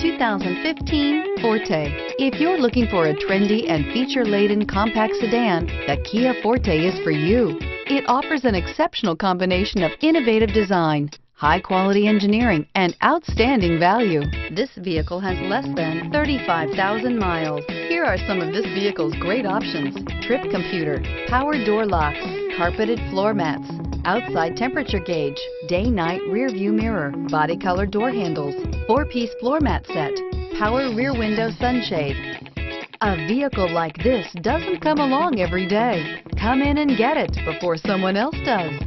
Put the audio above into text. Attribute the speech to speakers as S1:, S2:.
S1: 2015 Forte. If you're looking for a trendy and feature-laden compact sedan, the Kia Forte is for you. It offers an exceptional combination of innovative design, high-quality engineering, and outstanding value. This vehicle has less than 35,000 miles. Here are some of this vehicle's great options: trip computer, power door locks, carpeted floor mats, outside temperature gauge, day-night rear view mirror, body color door handles, 4-piece floor mat set, power rear window sunshade. A vehicle like this doesn't come along every day. Come in and get it before someone else does.